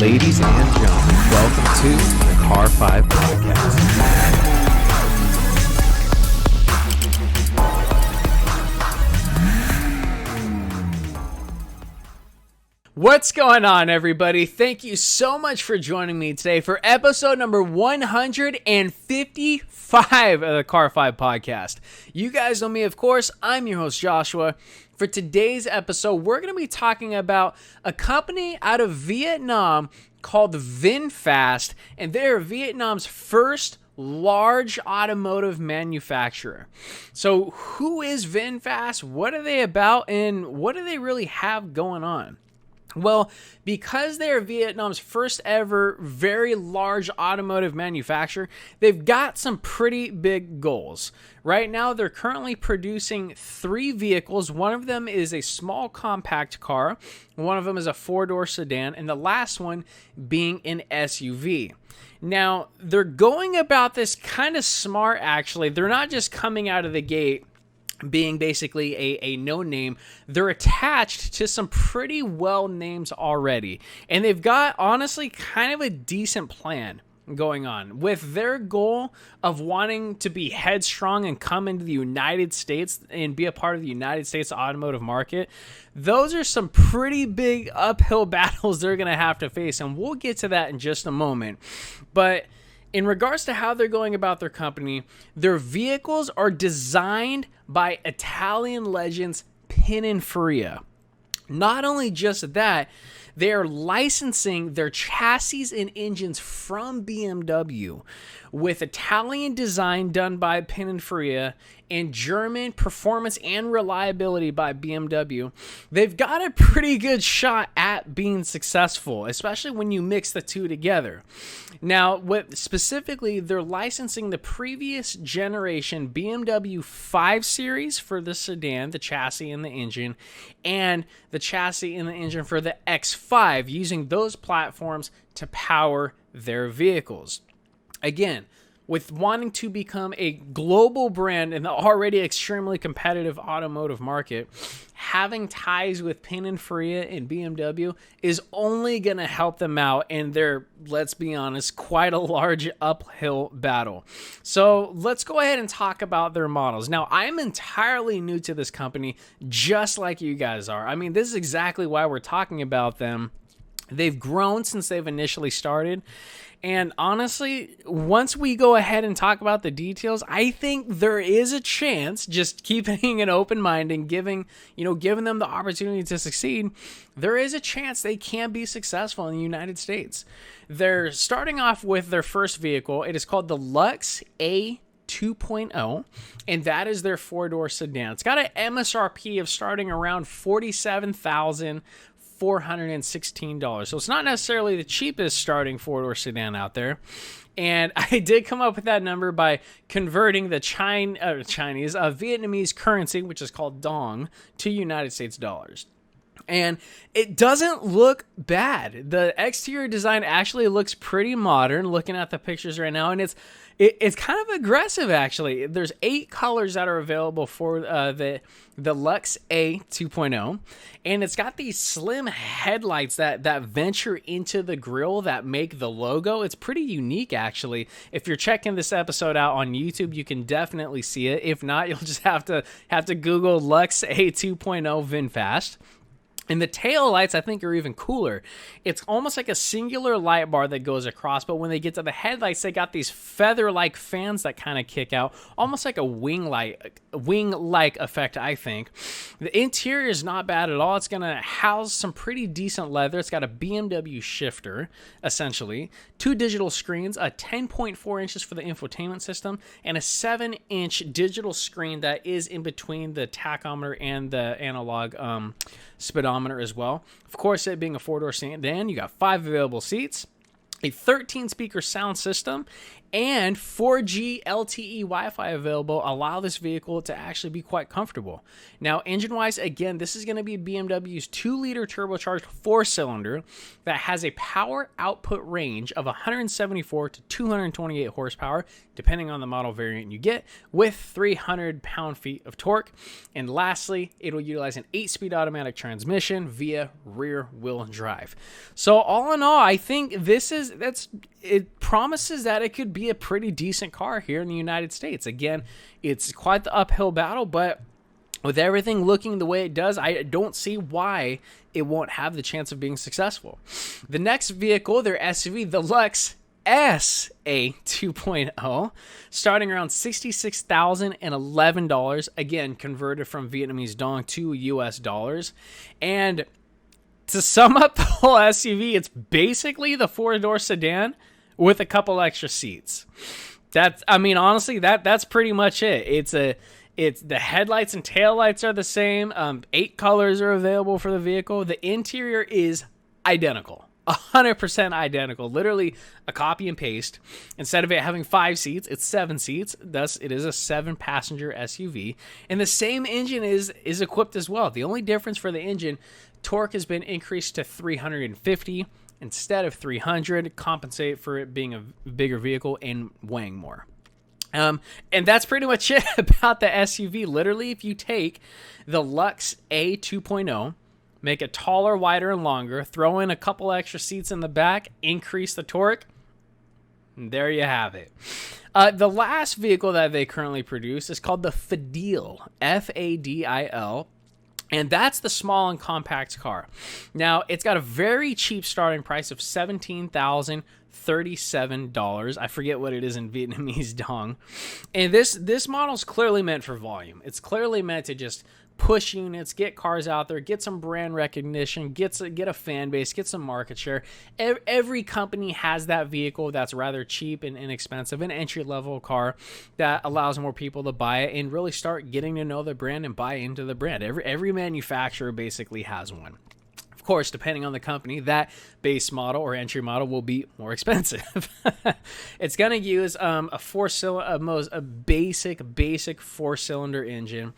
Ladies and gentlemen, welcome to the Car 5 Podcast. What's going on, everybody? Thank you so much for joining me today for episode number 155 of the Car 5 Podcast. You guys know me, of course. I'm your host, Joshua. For today's episode, we're going to be talking about a company out of Vietnam called VinFast, and they're Vietnam's first large automotive manufacturer. So who is VinFast? What are they about? And what do they really have going on? Well, because they're Vietnam's first ever very large automotive manufacturer, they've got some pretty big goals. Right now, they're currently producing 3 vehicles. One of them is a small compact car, one of them is a 4-door sedan, and the last one being an SUV. Now, they're going about this kind of smart, actually. They're not just coming out of the gate being basically a no-name. They're attached to some pretty well names already. And they've got, honestly, kind of a decent plan going on. With their goal of wanting to be headstrong and come into the United States and be a part of the United States automotive market, those are some pretty big uphill battles they're going to have to face. And we'll get to that in just a moment. But in regards to how they're going about their company, their vehicles are designed by Italian legends Pininfarina. Not only just that, they are licensing their chassis and engines from BMW with Italian design done by Pininfarina and German performance and reliability by BMW. They've got a pretty good shot at being successful, especially when you mix the two together. Now, what specifically, they're licensing the previous generation BMW 5 Series for the sedan, the chassis and the engine, and the chassis and the engine for the X5, using those platforms to power their vehicles. Again, with wanting to become a global brand in the already extremely competitive automotive market, having ties with Pininfarina and BMW is only going to help them out, and they're, let's be honest, quite a large uphill battle. So let's go ahead and talk about their models. Now, I'm entirely new to this company, just like you guys are. I mean, this is exactly why we're talking about them. They've grown since they've initially started. And honestly, once we go ahead and talk about the details, I think there is a chance, just keeping an open mind and giving them the opportunity to succeed, there is a chance they can be successful in the United States. They're starting off with their first vehicle. It is called the Lux A2.0, and that is their 4-door sedan. It's got an MSRP of starting around $47,416. So it's not necessarily the cheapest starting 4-door sedan out there. And I did come up with that number by converting the Vietnamese currency, which is called dong, to United States dollars. And it doesn't look bad. The exterior design actually looks pretty modern, looking at the pictures right now, and it's kind of aggressive, actually. There's 8 colors that are available for the Lux A2.0, and it's got these slim headlights that venture into the grille that make the logo. It's pretty unique, actually. If you're checking this episode out on YouTube, you can definitely see it. If not, you'll just have to Google Lux A2.0 VinFast. And the tail lights, I think, are even cooler. It's almost like a singular light bar that goes across, but when they get to the headlights, they got these feather-like fans that kind of kick out, almost like a wing-like effect, I think. The interior is not bad at all. It's going to house some pretty decent leather. It's got a BMW shifter, essentially, 2 digital screens, a 10.4 inches for the infotainment system, and a 7-inch digital screen that is in between the tachometer and the analog speedometer as well. Of course, it being a 4-door sedan, you got 5 available seats, a 13-speaker sound system, and 4G LTE Wi-Fi available allow this vehicle to actually be quite comfortable. Now, engine-wise, again, this is going to be BMW's 2-liter turbocharged 4-cylinder that has a power output range of 174 to 228 horsepower, depending on the model variant you get, with 300 pound-feet of torque. And lastly, it will utilize an 8-speed automatic transmission via rear-wheel drive. So all in all, I think it promises that it could be a pretty decent car here in the United States. Again, it's quite the uphill battle, but with everything looking the way it does, I don't see why it won't have the chance of being successful. The next vehicle, their SUV, the Lux SA2.0, starting around $66,011, again, converted from Vietnamese dong to US dollars. And to sum up the whole SUV, it's basically the 4-door sedan with a couple extra seats. Honestly, that's pretty much it. It's the headlights and taillights are the same. 8 colors are available for the vehicle. The interior is identical. 100% identical, literally a copy and paste. Instead of it having 5 seats, it's 7 seats. Thus, it is a 7-passenger SUV. And the same engine is equipped as well. The only difference for the engine, torque has been increased to 350 instead of 300, compensate for it being a bigger vehicle and weighing more. And that's pretty much it about the SUV. Literally, if you take the Lux A2.0, make it taller, wider, and longer, throw in a couple extra seats in the back, increase the torque, and there you have it. The last vehicle that they currently produce is called the Fadil, Fadil, and that's the small and compact car. Now, it's got a very cheap starting price of $17,037. I forget what it is in Vietnamese dong. And this model is clearly meant for volume. It's clearly meant to just push units, get cars out there, get some brand recognition, get a fan base, get some market share. Every company has that vehicle that's rather cheap and inexpensive, an entry-level car that allows more people to buy it and really start getting to know the brand and buy into the brand. Every manufacturer basically has one. Of course, depending on the company, that base model or entry model will be more expensive. It's going to use a basic 4-cylinder engine.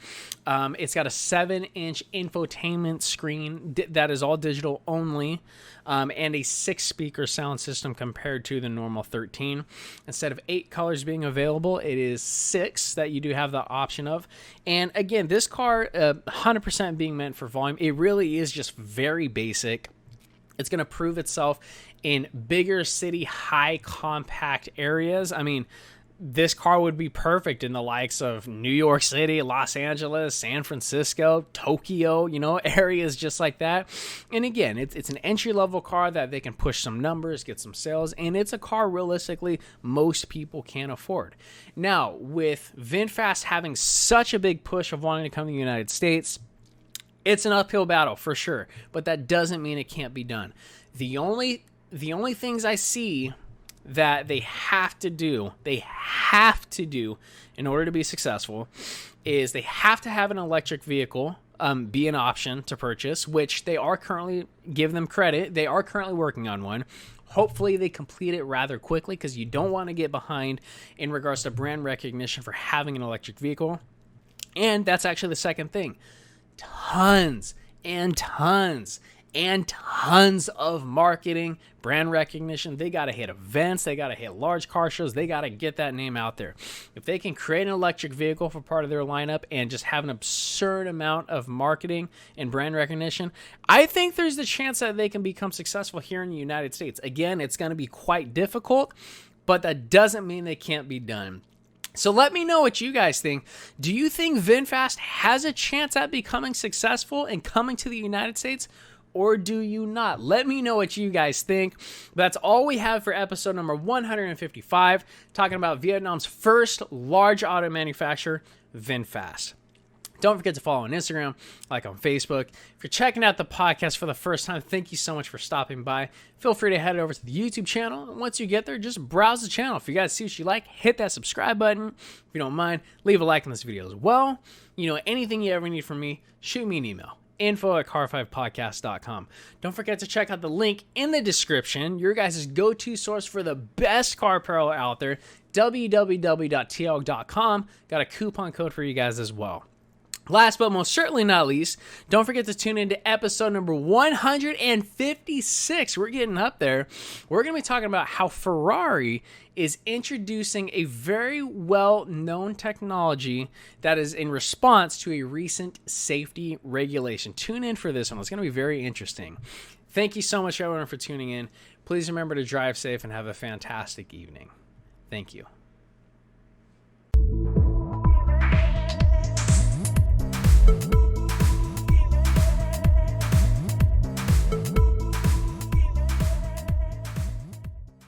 It's got a 7-inch infotainment screen that is all digital only, and a 6-speaker sound system compared to the normal 13. Instead of 8 colors being available, it is 6 that you do have the option of. And again, this car, 100% being meant for volume, it really is just very basic. It's going to prove itself in bigger city, high compact areas. I mean, this car would be perfect in the likes of New York City, Los Angeles, San Francisco, Tokyo, areas just like that. And again, it's an entry-level car that they can push some numbers, get some sales, and it's a car realistically most people can't afford. Now, with VinFast having such a big push of wanting to come to the United States, it's an uphill battle for sure, but that doesn't mean it can't be done. The only things I see that they have to do in order to be successful is they have to have an electric vehicle be an option to purchase, which they are currently, give them credit, they are currently working on one. Hopefully they complete it rather quickly because you don't want to get behind in regards to brand recognition for having an electric vehicle. And that's actually the second thing. Tons and tons and tons of marketing, brand recognition. They got to hit events. They got to hit large car shows. They got to get that name out there. If they can create an electric vehicle for part of their lineup and just have an absurd amount of marketing and brand recognition, I think there's the chance that they can become successful here in the United States. Again, it's going to be quite difficult, but that doesn't mean they can't be done. So let me know what you guys think. Do you think VinFast has a chance at becoming successful and coming to the United States, or do you not? Let me know what you guys think. That's all we have for episode number 155, talking about Vietnam's first large auto manufacturer, VinFast. Don't forget to follow on Instagram, like on Facebook. If you're checking out the podcast for the first time, thank you so much for stopping by. Feel free to head over to the YouTube channel. And once you get there, just browse the channel. If you guys see what you like, hit that subscribe button. If you don't mind, leave a like on this video as well. Anything you ever need from me, shoot me an email. info@car5podcast.com. Don't forget to check out the link in the description, your guys' go-to source for the best car apparel out there, www.tl.com. Got a coupon code for you guys as well. Last but most certainly not least, don't forget to tune into episode number 156. We're getting up there. We're going to be talking about how Ferrari is introducing a very well-known technology that is in response to a recent safety regulation. Tune in for this one. It's going to be very interesting. Thank you so much, everyone, for tuning in. Please remember to drive safe and have a fantastic evening. Thank you.